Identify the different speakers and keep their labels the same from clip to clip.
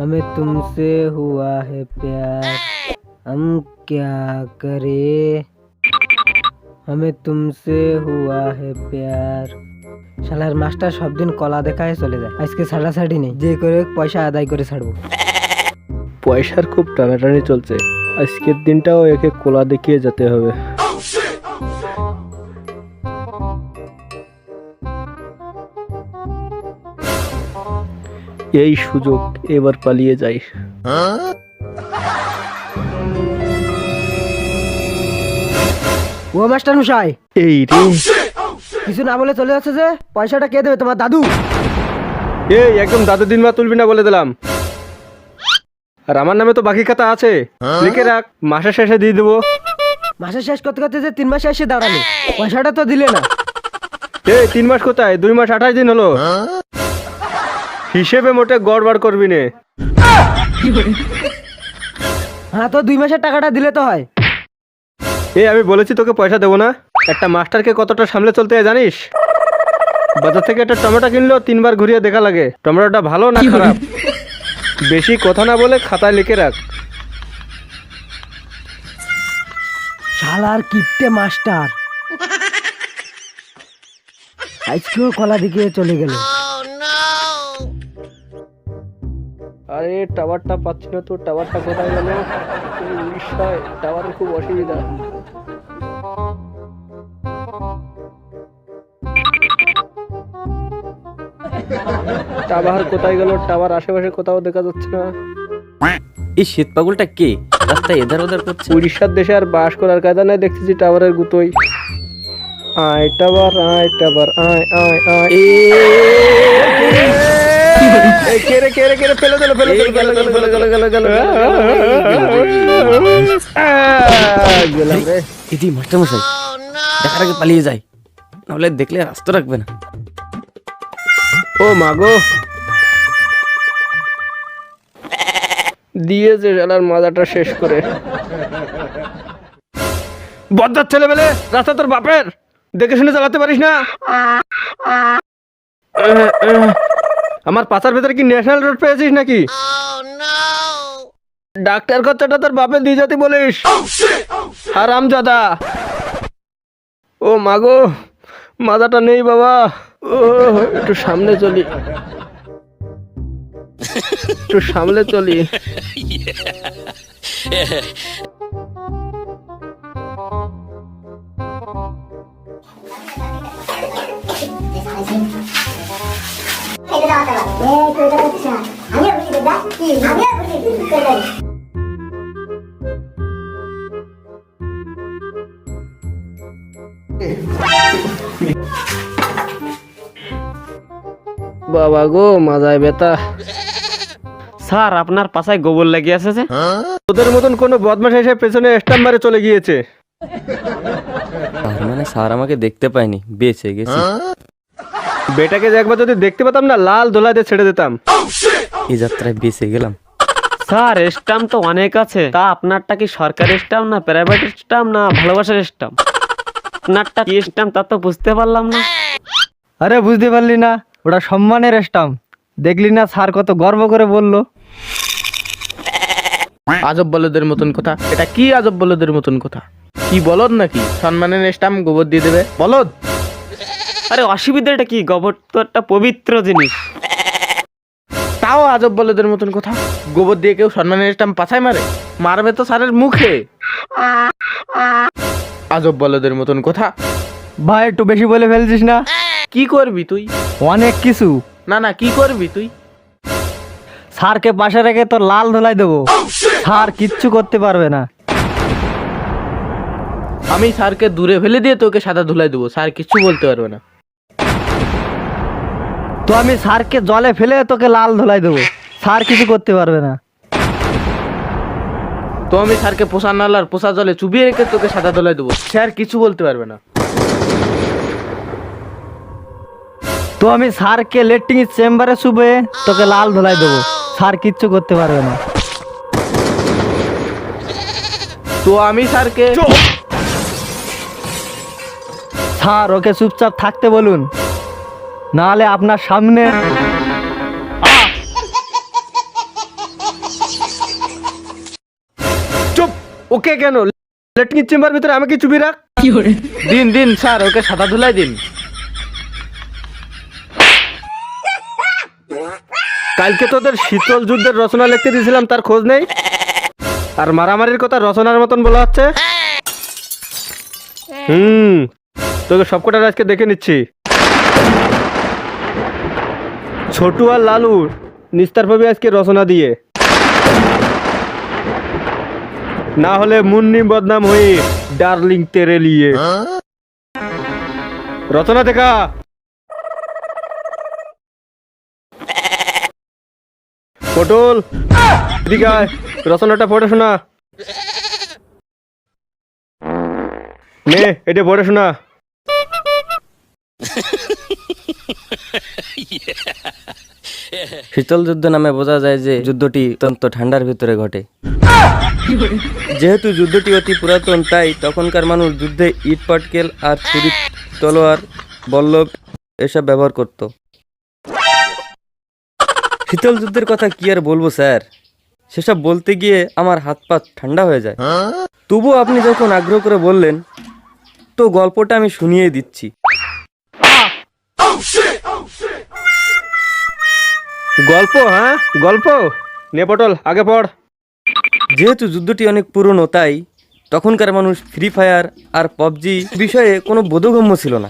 Speaker 1: हमें तुमसे हुआ है प्यार, हम क्या करे, हमें तुमसे हुआ है प्यार। শালার মাস্টার সব দিন কলা দেখায় চলে যায়, আজকে ছাড়াছাড়ি নেই, যে করে পয়সা আদায় করে ছাড়বো।
Speaker 2: পয়সার খুব টানাটানি চলছে, আজকের দিনটাও একে কলা দেখিয়ে যেতে হবে। এই সুযোগ, এবার পালিয়ে যাই।
Speaker 1: ও মাস্টার মশাই,
Speaker 2: এই রে,
Speaker 1: কিছু না বলে চলে যাচ্ছে যে, পয়সাটা কে দেবে? তোমার দাদু?
Speaker 2: এই একদম দাদু দিনমা তুলবি না বলে দিলাম। আর আমার নামে তো বাকি খাতা আছে, লিখে রাখ, মাসের শেষে দিয়ে দেবো।
Speaker 1: মাসের শেষ করতে করতে যে 3 মাসে এসে দাঁড়ালে, পয়সাটা তো দিলে না।
Speaker 2: এই 3 মাস কোথায়, 2 মাস 28 দিন হলো। হিসেবে মোটে গড়বড় করবি নে।
Speaker 1: হ্যাঁ, তো 2 মাসের টাকাটা দিলে তো হয়।
Speaker 2: এই আমি বলেছি তোকে পয়সা দেবো না? একটা মাস্টারকে কতটা সামলে চলতে হয় জানিস? বাজার থেকে একটা টমেটো কিনলেও 3 বার ঘুরিয়ে দেখা লাগে টমেটোটা ভালো না খারাপ। বেশি কথা না বলে খাতায় লিখে রাখ।
Speaker 1: শালার কিপটে মাস্টার, আজকেও কলা দিকে চলে গেল।
Speaker 2: আরে টাওয়ারটা পাচ্ছি না তো, টাওয়ারটা কোথায় গেল? উড়িষ্যায় টাওয়ারের খুব অসুবিধা। টাওয়ার কোথায় গেল? টাওয়ার আশেপাশে কোথাও দেখা যাচ্ছে না।
Speaker 3: এই শীত পাগলটা কে রাস্তায় এধার ওধার করছে?
Speaker 2: উড়িষ্যার দেশে আর বাস করার কায়দা নাই, দেখতেছি টাওয়ারের গুতোই। আয় টাওয়ার, আয় টাওয়ার, আয় আয় আয়। এই কেরে কেরে কেরে ফেলে দিল, ফেলে দিল, ফেলে দিল, ফেলে দিল, ফেলে দিল। গেলাম রে।
Speaker 3: ইদি মাস্টার মশাই, দেখার আগে পালিয়ে যায়, নাহলে দেখলে রাস্তা রাখবে না।
Speaker 2: ও মাগো, দিয়েছে শালার মাজাটা শেষ করে। বদ্দার ছেলেবেলে, রাস্তা তোর বাপের, দেখে শুনে চালাতে পারিস না? আমার পাশার ভেতরে কি ন্যাশনাল রোড পেয়েছিস নাকি? ডাক্তার খরচাটা তোর বাপের দিয়ে যেতে বলিস, হারামজাদা। ও মাগো, মাজাটা নেই বাবা। ও একটু সামনে চলি, একটু সামনে চলি। বাবা গো, মাজায় ব্যথা।
Speaker 3: স্যার, আপনার পাছায় গোবর লেগে আছে যে?
Speaker 2: তোদের মতন কোন বদমাশ এসে পেছনে স্টাম্প মারে চলে গিয়েছে।
Speaker 3: তার মানে স্যার আমাকে দেখতে পায়নি, বেঁচে গেছি।
Speaker 2: বেটাকে যে একবার যদি দেখতে পেতাম না, লাল ধোলা দিয়ে ছেড়ে দিতাম।
Speaker 3: এই যাত্রায় বেঁচে গেলাম। স্যার, স্টাম্প তো অনেক আছে, তা আপনারটা কি সরকারি স্টাম্প না প্রাইভেট স্টাম্প না ভালোবাসার স্টাম্প? আপনারটা কি স্টাম্প তা তো বুঝতে পারলাম না।
Speaker 1: আরে বুঝতে পারলি না? ওটা সম্মানের স্টাম্প। দেখলি না স্যার কত গর্ব করে বললো?
Speaker 4: আজব বলদের মতন কথা, এটা কি আজব বলদের মতন কথা? কি বলদ নাকি সম্মানের স্টাম্প গোবর দিয়ে দেবে? বলদ।
Speaker 3: আরে অসুবিধাটা কি? গোবর তো একটা পবিত্র জিনিস।
Speaker 4: তাও আজব বলদের মতন কথা, গোবর দিয়ে কেউ সম্মানের স্টাম্প পাছায় মারে? মারবে তো স্যারের মুখে। আজব বলদের মতন কথা।
Speaker 1: ভাই একটু বেশি বলে ফেলছিস না?
Speaker 4: কি করবি তুই?
Speaker 1: অনেক কিছু।
Speaker 4: না না, কি করবি তুই?
Speaker 1: স্যারকে পাশে রেখে তোর লাল ধোলাই দেবো, স্যার কিচ্ছু করতে পারবে না।
Speaker 4: আমি স্যারকে দূরে ফেলে দিয়ে তোকে সাদা ধুলাই দেবো, স্যার কিচ্ছু বলতে পারবে না।
Speaker 1: তো আমি স্যারকে জলে ফেলে তোকে লাল ধোলাই দেবো, স্যার কিছু করতে পারবে না।
Speaker 4: তো আমি স্যারকে পোষা নালার পোষা জলে চুবিয়ে রেখে তোকে সাদা ধুলাই দেবো, স্যার কিছু বলতে পারবে না।
Speaker 1: তো আমি স্যারকে লেট্রিন চেম্বারে শুবে তোকে লাল ধোলাই দেবো, স্যার কিচ্ছু করতে পারবে না।
Speaker 4: তো আমি স্যারকে
Speaker 1: স্যার ওকে চুপচাপ থাকতে বলুন, নাহলে আপনার সামনে
Speaker 2: ওকে কেন? লেট্রিন চেম্বার ভিতরে আমাকে চুপি রাখ।
Speaker 4: দিন দিন স্যার, ওকে সাদা ধুলাই দিন।
Speaker 2: কালকে তোদের শীতল যুদ্ধের রচনা লিখতে দিয়েছিলাম, তার খোঁজ নেই, আর মারামারির কথা রচনার মতন বলা হচ্ছে। তোকে সবকটা আজকে দেখে নিচ্ছি। ছোটু আর লালু নিস্তার পাবে আজকে রচনা দিয়ে, না হলে মুন্নি বদনাম হয়ে ডার্লিং তেরে লিয়ে। রচনা দেখা। পটল এদিকে আয়, রচনাটা পড়ে শোনা। নে এটা পড়ে শোনা।
Speaker 5: শীতল যুদ্ধ নামে বোঝা যায় যে যুদ্ধটি অত্যন্ত ঠান্ডার ভিতরে ঘটে। যেহেতু যুদ্ধটি অতি পুরাতন, তাই তখনকার মানুষ যুদ্ধে ইট পাটকেল আর ছুরি, তলোয়ার, বল্লভ এসব ব্যবহার করত। শীতল যুদ্ধের কথা কি আর বলবো স্যার, সেসব বলতে গিয়ে আমার হাত পা ঠান্ডা হয়ে যায়। তবুও আপনি যখন আগ্রহ করে বললেন, তো গল্পটা আমি শুনিয়ে দিচ্ছি।
Speaker 2: গল্প? হ্যাঁ গল্প, নে পটল আগে পড়।
Speaker 5: যেহেতু যুদ্ধটি অনেক পুরনো, তাই তখনকার মানুষ ফ্রি ফায়ার আর পাবজি বিষয়ে কোনো বোধগম্য ছিল না।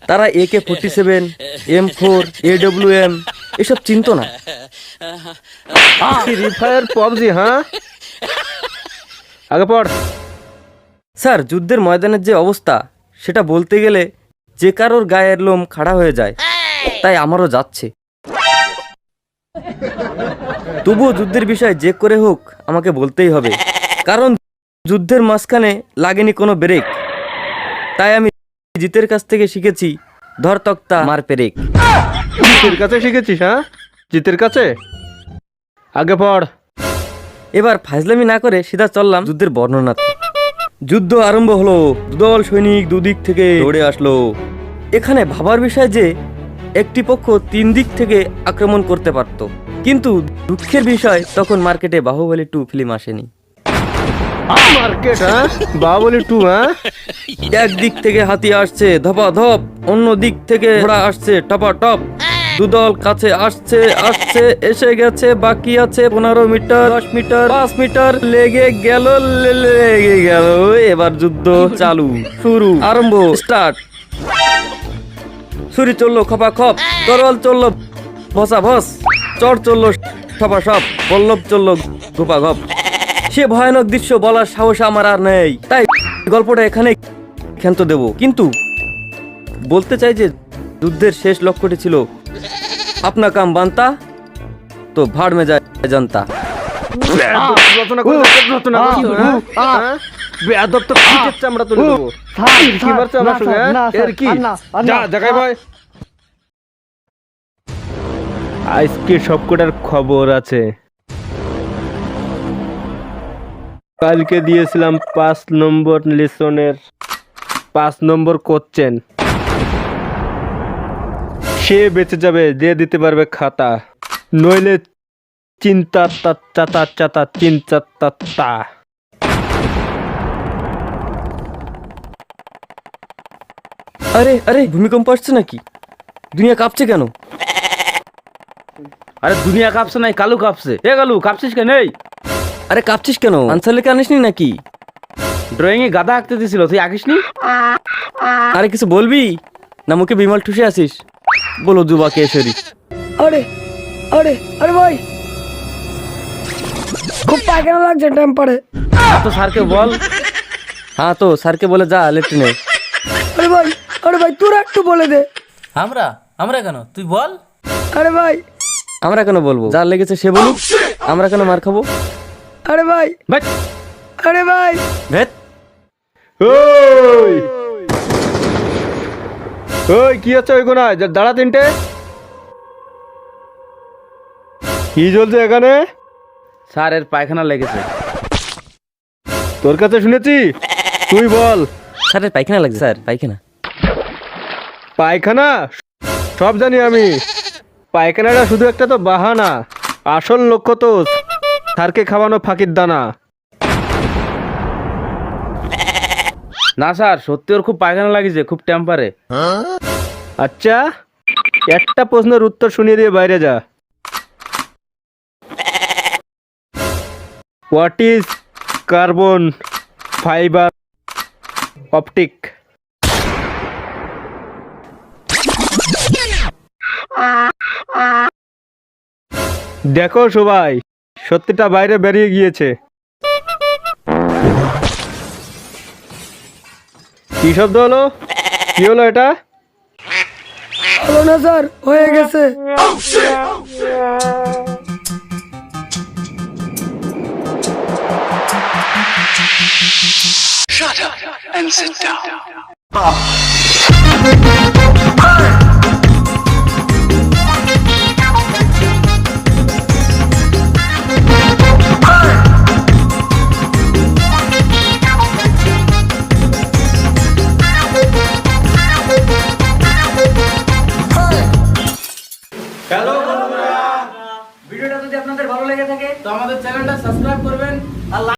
Speaker 5: তারা AK-47, M4, AWM এসব চিনতো না।
Speaker 2: Free fire PUBG? হ্যাঁ আগে পড়।
Speaker 5: স্যার, যুদ্ধের ময়দানের যে অবস্থা, সেটা বলতে গেলে যে কারোর গায়ের লোম খাড়া হয়ে যায়, তাই আমারও যাচ্ছে। তবুও যুদ্ধের বিষয় যে করে হোক আমাকে বলতেই হবে, কারণ যুদ্ধের মাঝখানে লাগেনি কোনো ব্রেক। তাই আমি জিতের কাছ থেকে শিখেছি ধর তক্তা মার পেরেক।
Speaker 2: জিতের কাছে শিখেছিস? হ্যাঁ জিতের কাছে, আগে পড়।
Speaker 5: এবার ফাজলামি না করে সিধা চললাম যুদ্ধের বর্ণনাতে। যুদ্ধ আরম্ভ হলো, দুদল সৈনিক দুদিক থেকে দৌড়ে আসলো। এখানে ভাবার বিষয় যে একটি পক্ষ 3 দিক থেকে আক্রমণ করতে পারত, কিন্তু দুঃখের বিষয় তখন মার্কেটে বাহুবলী 2 ফিল্ম আসেনি।
Speaker 2: মার্কেট? হ্যাঁ বাহুবলী 2? হ্যাঁ
Speaker 5: একদিক থেকে হাতি আসছে ধপা ধপ, অন্য দিক থেকে ঘোড়া আসছে টপা টপ। দুদল কাছে আসছে আসছে, এসে গেছে, বাকি আছে 15 মিটার, 10 মিটার, 5 মিটার। লেগে গেল। এবার যুদ্ধ চালু, শুরু, আরম্ভ, স্টার্ট। ছুরি চললো খপা খপ, তরোয়াল চললো ভসা ভস, চর চললো সপা সপ, বল্লভ চললো ঘুপা ঘপ। সে ভয়ানক দৃশ্য বলার সাহস আমার আর নেই, তাই গল্পটা এখানে ক্ষান্ত দেব। কিন্তু বলতে চাই যে যুদ্ধের শেষ লক্ষ্যটি ছিল আপনা কাম বানতা তো ভাড় মে যায় জানতা।
Speaker 2: রচনা করে রচনা করছো? হ্যাঁ বেয়াদব তো পিঠের চামড়া তুলে দেবো। কি মারছো আমার সঙ্গে? এর কি? যা জায়গায় ভাই। আজকে সবকটার খবর আছে। কালকে দিয়েছিলাম 5 নম্বর লেসনের 5 নম্বর কোশ্চেন। সে বেঁচে যাবে যে দিতে পারবে খাতা, নইলে চিন্তা চাতা চাতা চিন্তা তা।
Speaker 5: আরে আরে, ভূমিকম্প আসছে নাকি? দুনিয়া কাঁপছে কেন?
Speaker 4: আরে দুনিয়া কাঁপছে নাই, কালু কাঁপছে। এ কালু, কাঁপছিস কেন? এই
Speaker 5: আরে কাঁপছিস কেন? আনসার লিখে আনিসনি নাকি?
Speaker 4: ড্রয়িং এ গাদা আঁকতে দিছিল, তুই আঁকিসনি?
Speaker 5: আরে কিছু বলবি না? মুখে বিমল ঠুসে আসিস? বলো যুবা কেশরী।
Speaker 1: আরে আরে আরে ভাই, খুব পায়খানা লাগছে টেম্পারে।
Speaker 4: তো স্যারকে বল।
Speaker 5: হ্যাঁ তো স্যারকে বলে যা লেট্রিনে।
Speaker 1: আরে ভাই তোরা একটু বলে দে।
Speaker 6: আমরা কেন, তুই বল।
Speaker 1: আরে ভাই
Speaker 5: আমরা কেন বলবো? যার লেগেছে সে বলুক, আমরা কেন মার খাবো?
Speaker 1: আরে ভাই
Speaker 4: ভাই,
Speaker 1: আরে ভাই
Speaker 5: ভেট।
Speaker 2: ওই ওই কি আছে ওই কোনায়? দাঁড়া তিনটে। কি চলছে এখানে?
Speaker 4: স্যারের পায়খানা লেগেছে।
Speaker 2: তোর কাছে শুনেছি, তুই বল।
Speaker 5: স্যারের পায়খানা লাগছে। স্যার পায়খানা?
Speaker 2: পায়খানা সব জানি আমি, পায়খানাটা শুধু একটা তো বাহানা, আসল লক্ষ্য তো স্যারকে খাওয়ানো ফাঁকির দানা।
Speaker 4: না স্যার, সত্যি ওর খুব পায়খানা লাগিছে, খুব টেম্পারে।
Speaker 2: আচ্ছা, একটা প্রশ্নের উত্তর শুনিয়ে দিয়ে বাইরে যা। What is carbon fibre optic? দেখো সবাই, সত্যিটা বাইরে বেরিয়ে গিয়েছে। কি শব্দ হলো? কি হলো এটা?
Speaker 1: হলো না স্যার, হয়ে গেছে।
Speaker 4: তো আমাদের চ্যানেলটা সাবস্ক্রাইব করবেন আর